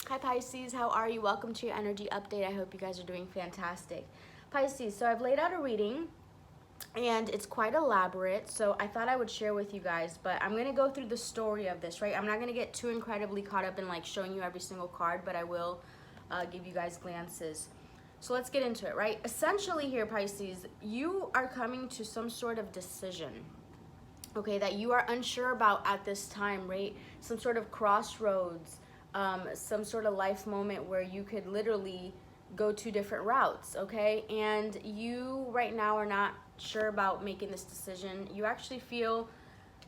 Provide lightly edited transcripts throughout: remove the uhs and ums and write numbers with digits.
Hi Pisces, how are you? Welcome to your energy update. I hope you guys are doing fantastic. Pisces, so I've laid out a reading and it's quite elaborate, so I thought I would share with you guys, but I'm going to go through the story of this, right? I'm not going to get too incredibly caught up in like showing you every single card, but I will give you guys glances. So let's get into it, right? Essentially here, Pisces, you are coming to some sort of decision, okay, that you are unsure about at this time, right? Some sort of crossroads, some sort of life moment where you could literally go two different routes, okay? And you right now are not sure about making this decision. You actually feel,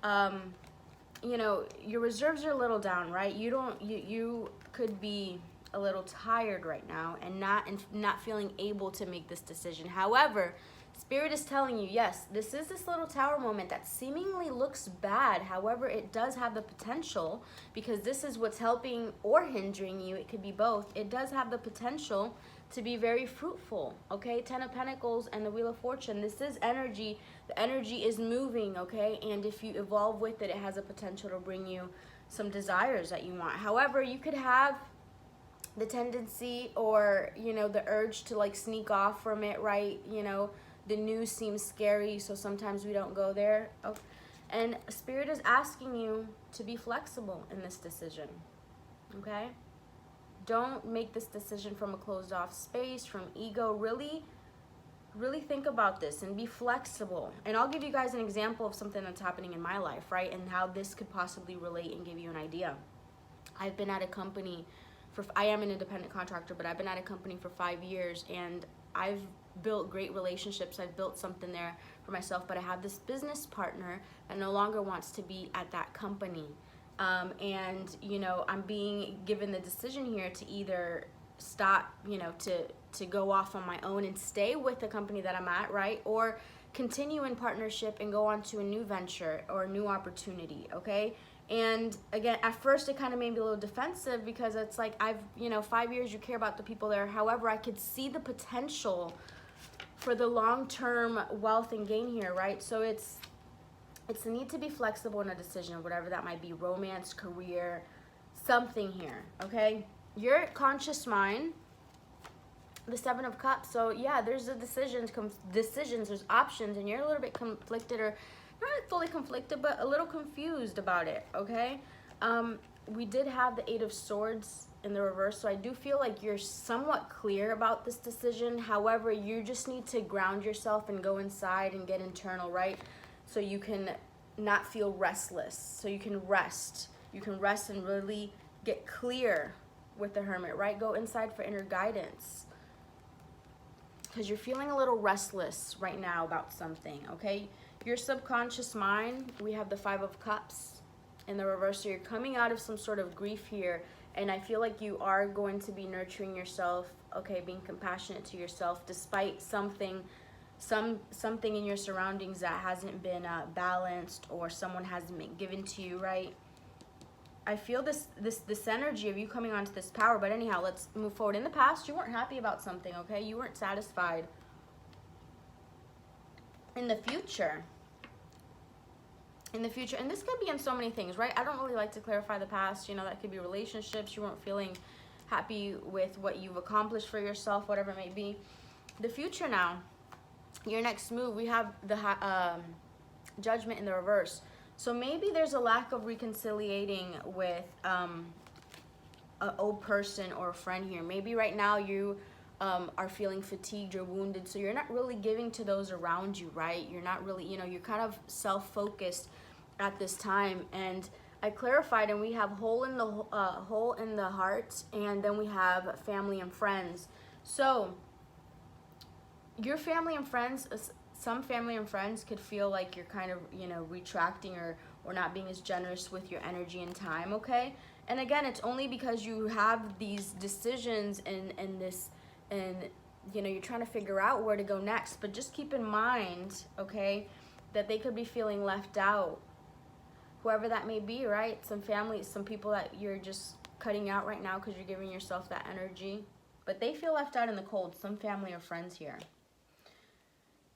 you know, your reserves are a little down, right? You could be a little tired right now and not feeling able to make this decision. However, Spirit is telling you, yes, this is this little tower moment that seemingly looks bad. However, it does have the potential, because this is what's helping or hindering you. It could be both. It does have the potential to be very fruitful, okay? 10 of Pentacles and the Wheel of Fortune. This is energy. The energy is moving, okay? And if you evolve with it, it has a potential to bring you some desires that you want. However, you could have the tendency or, you know, the urge to like sneak off from it, right? You know, the news seems scary, so sometimes we don't go there. Oh, and Spirit is asking you to be flexible in this decision, okay? Don't make this decision from a closed off space, from ego. Really think about this and be flexible. And I'll give you guys an example of something that's happening in my life, right? And how this could possibly relate and give you an idea. I've been at a company I am an independent contractor, but I've been at a company for 5 years, and I've built great relationships. I've built something there for myself, but I have this business partner that no longer wants to be at that company. And, you know, I'm being given the decision here to either stop, you know, to go off on my own and stay with the company that I'm at, right? Or continue in partnership and go on to a new venture or a new opportunity, okay? And again, at first it kind of made me a little defensive, because it's like, you know, 5 years, you care about the people there. However, I could see the potential for the long-term wealth and gain here, right? So it's the need to be flexible in a decision, whatever that might be, romance, career, something here, okay? Your conscious mind, the Seven of Cups. So yeah, there's the decisions, there's options, and you're a little bit conflicted, or not fully conflicted, but a little confused about it, okay? We did have the Eight of Swords in the reverse, so I do feel like you're somewhat clear about this decision. However, you just need to ground yourself and go inside and get internal, right? So you can not feel restless, so you can rest. You can rest and really get clear with the Hermit, right? Go inside for inner guidance, because you're feeling a little restless right now about something, okay? Your subconscious mind, we have the Five of Cups in the reverse. So you're coming out of some sort of grief here, and I feel like you are going to be nurturing yourself, okay, being compassionate to yourself, despite something in your surroundings that hasn't been balanced, or someone hasn't been given to you, right? I feel this energy of you coming onto this power. But anyhow, let's move forward. In the past, you weren't happy about something, okay? You weren't satisfied. In the future, and this could be in so many things, right? I don't really like to clarify the past. You know, that could be relationships. You weren't feeling happy with what you've accomplished for yourself, whatever it may be. The future now, your next move, we have the Judgment in the reverse. So maybe there's a lack of reconciliating with an old person or a friend here. Maybe right now you are feeling fatigued or wounded, so you're not really giving to those around you, right? You're not really, you know, you're kind of self-focused at this time. And I clarified, and we have hole in the heart, and then we have family and friends. So your family and friends, some family and friends could feel like you're kind of, you know, retracting or not being as generous with your energy and time, okay? And again, it's only because you have these decisions and you know, you're trying to figure out where to go next. But just keep in mind, okay, that they could be feeling left out, whoever that may be, right? Some family, some people that you're just cutting out right now because you're giving yourself that energy, but they feel left out in the cold, some family or friends here.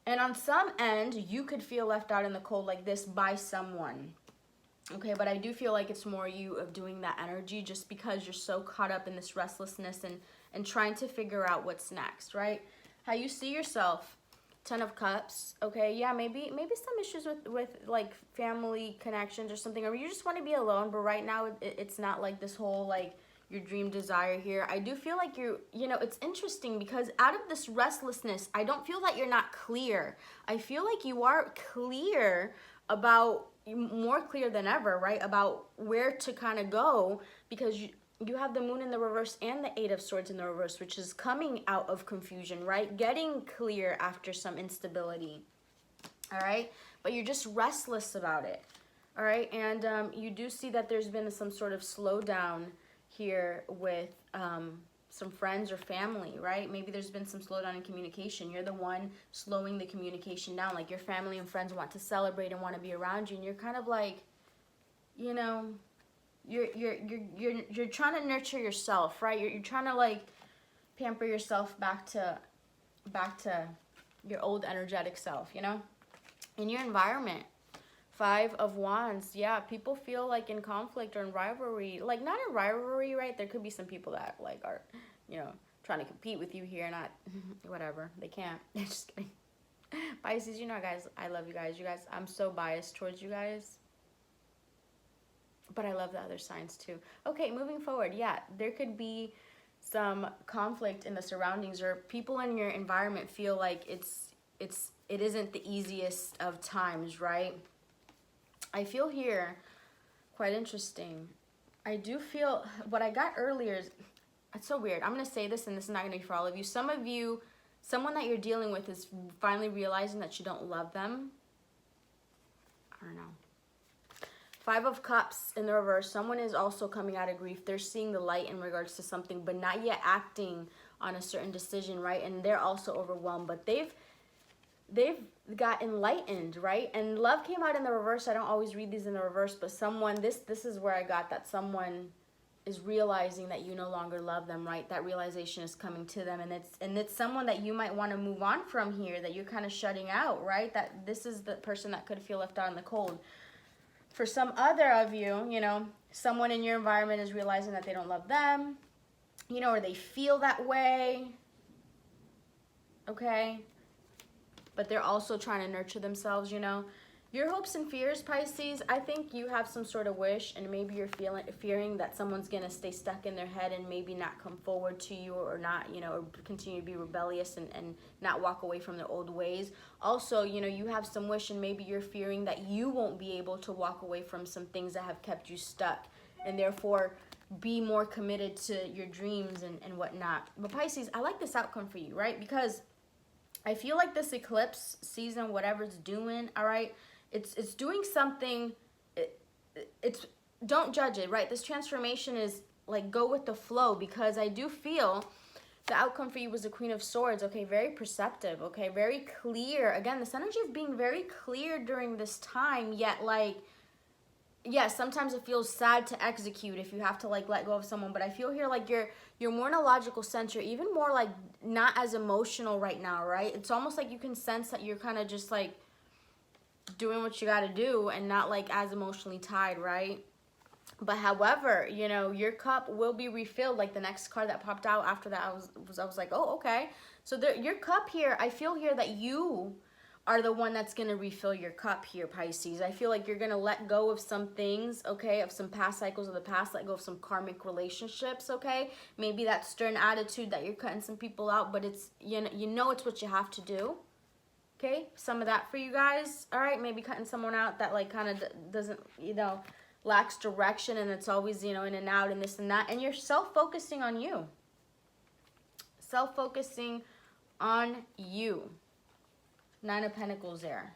And on some end, you could feel left out in the cold like this by someone. Okay, but I do feel like it's more you of doing that energy just because you're so caught up in this restlessness and trying to figure out what's next, right? How you see yourself. 10 of Cups. Okay, yeah, maybe some issues with like family connections or something, or you just want to be alone, but right now it's not like this whole like your dream desire here. I do feel like you know, it's interesting because out of this restlessness, I don't feel that you're not clear. I feel like you are clear about, more clear than ever, right? About where to kind of go, because you have the Moon in the reverse and the Eight of Swords in the reverse, which is coming out of confusion, right? Getting clear after some instability, all right? But you're just restless about it, all right? And you do see that there's been some sort of slowdown here with some friends or family, right? Maybe there's been some slowdown in communication. You're the one slowing the communication down. Like your family and friends want to celebrate and want to be around you, and you're kind of like, you know, you're trying to nurture yourself, right? You're trying to like pamper yourself back to your old energetic self, you know, in your environment. 5 of Wands. Yeah, people feel like in conflict or in rivalry. Like not in rivalry, right? There could be some people that like are, you know, trying to compete with you here, not whatever. They can't. Just kidding. Pisces, you know, guys, I love you guys. You guys, I'm so biased towards you guys, but I love the other signs too. Okay, moving forward. Yeah, there could be some conflict in the surroundings, or people in your environment feel like it isn't the easiest of times, right? I feel here, quite interesting. I do feel, what I got earlier is, it's so weird. I'm going to say this, and this is not going to be for all of you. Some of you, someone that you're dealing with is finally realizing that you don't love them. I don't know. 5 of Cups in the reverse. Someone is also coming out of grief. They're seeing the light in regards to something, but not yet acting on a certain decision, right? And they're also overwhelmed, but they've got enlightened, right? And love came out in the reverse. I don't always read these in the reverse, but someone, this is where I got that someone is realizing that you no longer love them, right? That realization is coming to them, and it's someone that you might want to move on from here, that you're kind of shutting out, right? That this is the person that could feel left out in the cold. For some other of you, you know, someone in your environment is realizing that they don't love them, you know, or they feel that way, okay? But they're also trying to nurture themselves, you know. Your hopes and fears, Pisces, I think you have some sort of wish, and maybe you're fearing that someone's going to stay stuck in their head and maybe not come forward to you, or not, you know, or continue to be rebellious and not walk away from their old ways. Also, you know, you have some wish, and maybe you're fearing that you won't be able to walk away from some things that have kept you stuck, and therefore be more committed to your dreams and whatnot. But Pisces, I like this outcome for you, right? Because I feel like this eclipse season, whatever it's doing, all right, it's doing something. It's don't judge it, right? This transformation is like, go with the flow, because I do feel the outcome for you was the Queen of Swords. Okay, very perceptive. Okay, very clear. Again, this energy of being very clear during this time, yet like, yes, sometimes it feels sad to execute if you have to like let go of someone, but I feel here like you're more in a logical sense. You're even more like not as emotional right now, right? It's almost like you can sense that you're kind of just like doing what you got to do and not like as emotionally tied, right? But however, you know, your cup will be refilled. Like the next card that popped out after that, I was like, oh, okay. So your cup here, I feel here that you are the one that's going to refill your cup here, Pisces. I feel like you're going to let go of some things, okay, of some past cycles of the past, let go of some karmic relationships, okay? Maybe that stern attitude that you're cutting some people out, but it's, you know it's what you have to do, okay? Some of that for you guys, all right? Maybe cutting someone out that, like, kind of doesn't, you know, lacks direction, and it's always, you know, in and out and this and that, and you're self-focusing on you. Self-focusing on you. 9 of Pentacles there,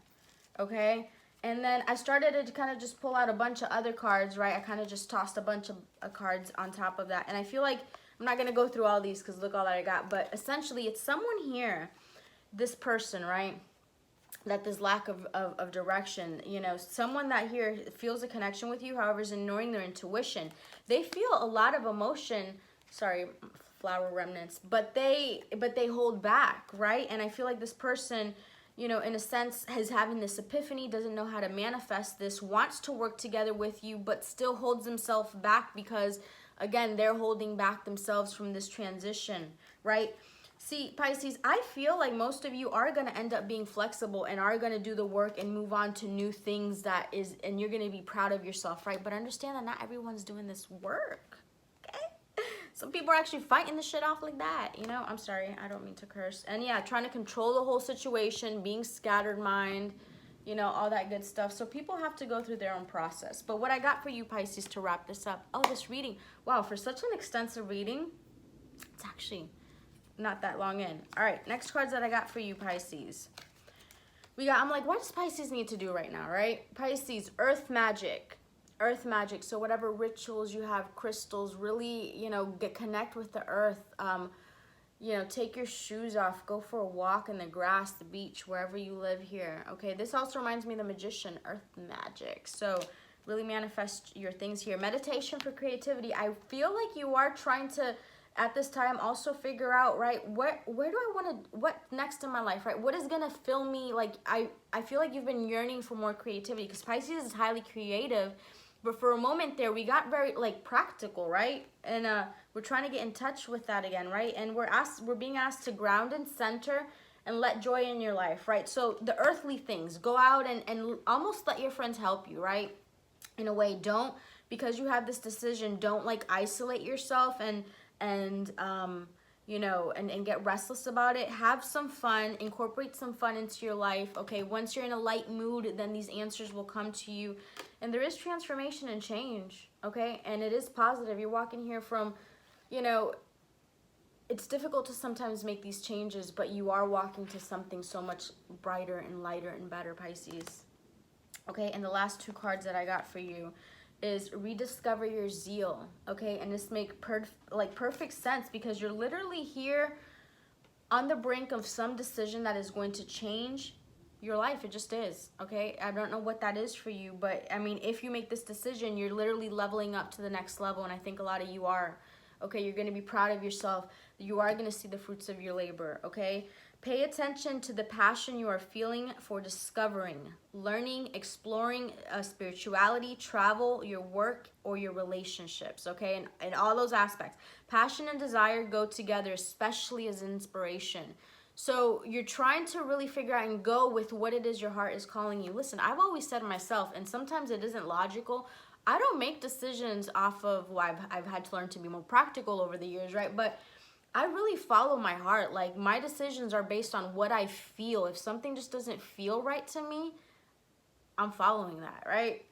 okay? And then I started to kind of just pull out a bunch of other cards, right? I kind of just tossed a bunch of cards on top of that. And I feel like I'm not going to go through all these because look all that I got. But essentially, it's someone here, this person, right, that this lack of direction, you know, someone that here feels a connection with you, however, is ignoring their intuition. They feel a lot of emotion, sorry, flower remnants, but they hold back, right? And I feel like this person, you know, in a sense, is having this epiphany, doesn't know how to manifest this, wants to work together with you, but still holds himself back because, again, they're holding back themselves from this transition, right? See, Pisces, I feel like most of you are going to end up being flexible and are going to do the work and move on to new things and you're going to be proud of yourself, right? But understand that not everyone's doing this work, okay? Some people are actually fighting the shit off like that, you know? I'm sorry, I don't mean to curse. And yeah, trying to control the whole situation, being scattered mind, you know, all that good stuff. So people have to go through their own process. But what I got for you, Pisces, to wrap this up, oh, this reading. Wow, for such an extensive reading, it's actually not that long in. All right, next cards that I got for you, Pisces. I'm like, what does Pisces need to do right now, right? Pisces, earth magic. Earth magic. So whatever rituals you have, crystals, really, you know, connect with the earth. You know, take your shoes off, go for a walk in the grass, the beach, wherever you live here. Okay, this also reminds me of the magician, earth magic. So really manifest your things here. Meditation for creativity. I feel like you are trying to, at this time, also figure out, right, where do I want to, what next in my life, right? What is going to fill me? Like, I feel like you've been yearning for more creativity because Pisces is highly creative. But for a moment there, we got very, like, practical, right? And we're trying to get in touch with that again, right? And we're being asked to ground and center and let joy in your life, right? So the earthly things, go out and almost let your friends help you, right? In a way, don't, because you have this decision, don't, like, isolate yourself and you know, and get restless about it. Have some fun, incorporate some fun into your life, okay? Once you're in a light mood, then these answers will come to you. And there is transformation and change, okay? And it is positive. You're walking here from, you know, it's difficult to sometimes make these changes, but you are walking to something so much brighter and lighter and better, Pisces. Okay, and the last two cards that I got for you is rediscover your zeal, okay? And this make perfect sense because you're literally here on the brink of some decision that is going to change your life. It just is, okay? I don't know what that is for you, but I mean, if you make this decision, you're literally leveling up to the next level, and I think a lot of you are, okay? You're going to be proud of yourself. You are going to see the fruits of your labor, okay? Pay attention to the passion you are feeling for discovering, learning, exploring spirituality, travel, your work, or your relationships, okay? And all those aspects. Passion and desire go together, especially as inspiration. So you're trying to really figure out and go with what it is your heart is calling you. Listen, I've always said to myself, and sometimes it isn't logical, I don't make decisions off of, well, I've had to learn to be more practical over the years, right? But I really follow my heart. Like, my decisions are based on what I feel. If something just doesn't feel right to me, I'm following that, right?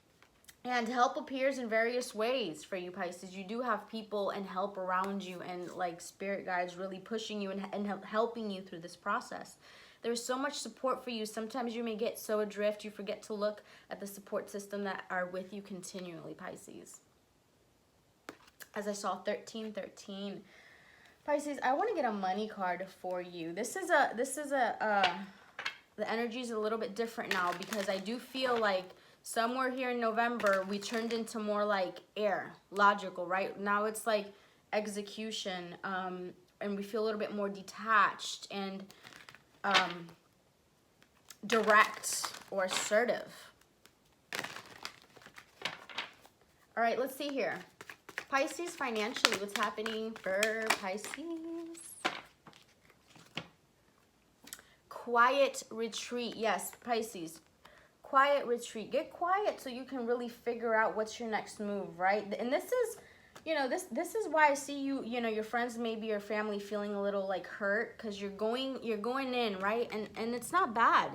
And help appears in various ways for you, Pisces. You do have people and help around you and, like, spirit guides really pushing you and helping you through this process. There's so much support for you. Sometimes you may get so adrift you forget to look at the support system that are with you continually, Pisces. As I saw, 1313. Pisces, I want to get a money card for you. The energy is a little bit different now because I do feel like somewhere here in November, we turned into more like air, logical, right? Now it's like execution, and we feel a little bit more detached and direct or assertive. All right, let's see here. Pisces, financially, what's happening for Pisces? Quiet retreat. Yes, Pisces. Quiet retreat. Get quiet so you can really figure out what's your next move, right? And this is, you know, this is why I see you, you know, your friends, maybe your family feeling a little like hurt because you're going in, right? And it's not bad.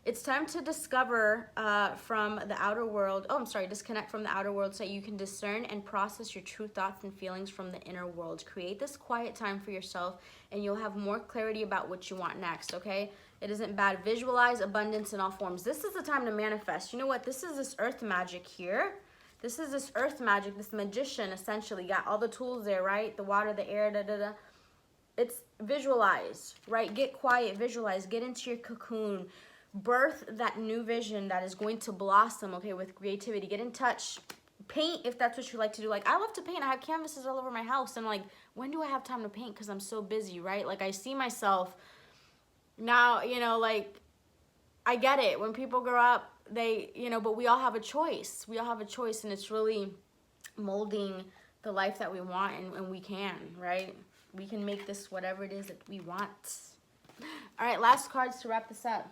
It's time to discover from the outer world. Oh, I'm sorry, disconnect from the outer world so you can discern and process your true thoughts and feelings from the inner world. Create this quiet time for yourself and you'll have more clarity about what you want next, okay? It isn't bad. Visualize abundance in all forms. This is the time to manifest. You know what? This is this earth magic here. This is this earth magic, this magician essentially. Got all the tools there, right? The water, the air, da-da-da. It's visualize, right? Get quiet, visualize, get into your cocoon. Birth that new vision that is going to blossom, okay, with creativity. Get in touch. Paint if that's what you like to do. Like, I love to paint. I have canvases all over my house. And, like, when do I have time to paint? Because I'm so busy, right? Like, I see myself now, you know, like, I get it. When people grow up, they, but we all have a choice. We all have a choice, and it's really molding the life that we want, and we can, right? We can make this whatever it is that we want. All right, last cards to wrap this up.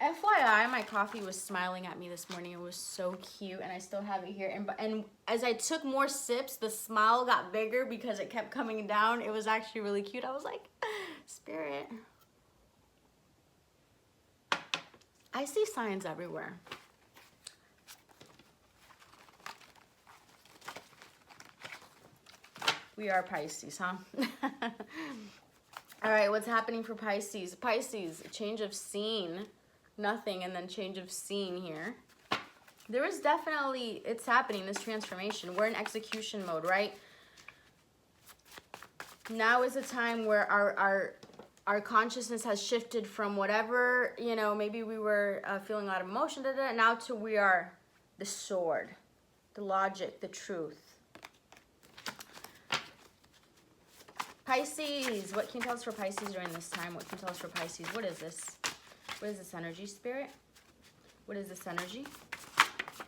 FYI, my coffee was smiling at me this morning. It was so cute, and I still have it here. And as I took more sips, the smile got bigger because it kept coming down. It was actually really cute. I was like, Spirit. I see signs everywhere. We are Pisces, huh? All right, what's happening for Pisces? Pisces, change of scene, nothing, and then change of scene here. There is definitely, it's happening, this transformation. We're in execution mode, right? Now is a time where our consciousness has shifted from whatever, maybe we were feeling a lot of emotion, now to we are the sword, the logic, the truth. Pisces, what can you tell us for Pisces during this time? What can you tell us for Pisces? What is this? What is this energy, Spirit? What is this energy?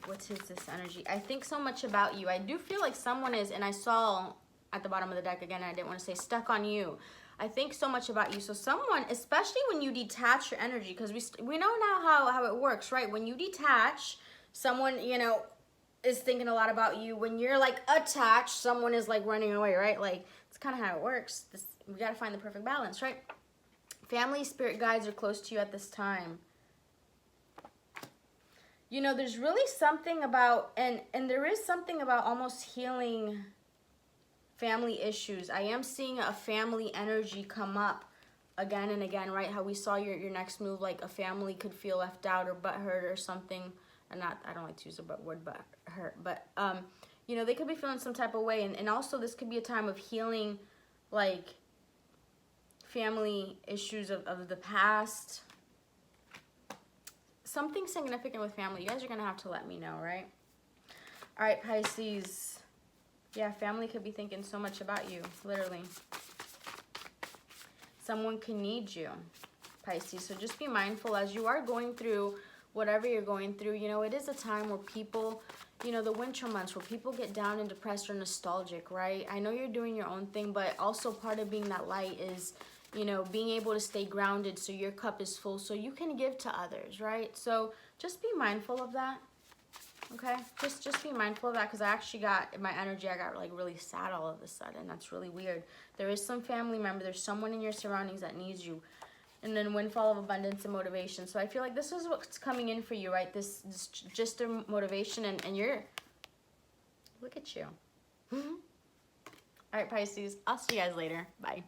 What is this energy? I think so much about you. I do feel like someone is, and I saw at the bottom of the deck again, I didn't want to say stuck on you. I think so much about you. So someone, especially when you detach your energy, because we know now how it works, right? When you detach, someone, is thinking a lot about you. When you're like attached, someone is like running away, right? Like, it's kind of how it works. We got to find the perfect balance, right? Family, spirit guides are close to you at this time. There's really something about, and there is something about almost healing family issues. I am seeing a family energy come up again and again, right? How we saw your next move, like a family could feel left out or butthurt or something. And I don't like to use the word but hurt, but they could be feeling some type of way, and also this could be a time of healing, like family issues of the past. Something significant with family. You guys are gonna have to let me know, right? All right, Pisces. Yeah, family could be thinking so much about you, literally. Someone can need you, Pisces. So just be mindful as you are going through whatever you're going through. It is a time where people, the winter months, where people get down and depressed or nostalgic, right? I know you're doing your own thing, but also part of being that light is, being able to stay grounded so your cup is full so you can give to others, right? So just be mindful of that, okay? Just be mindful of that, because I actually got, in my energy, I got like really sad all of a sudden. That's really weird. There is some family member, there's someone in your surroundings that needs you. And then windfall of abundance and motivation. So I feel like this is what's coming in for you, right? This just a motivation, and you're, look at you. All right, Pisces, I'll see you guys later. Bye.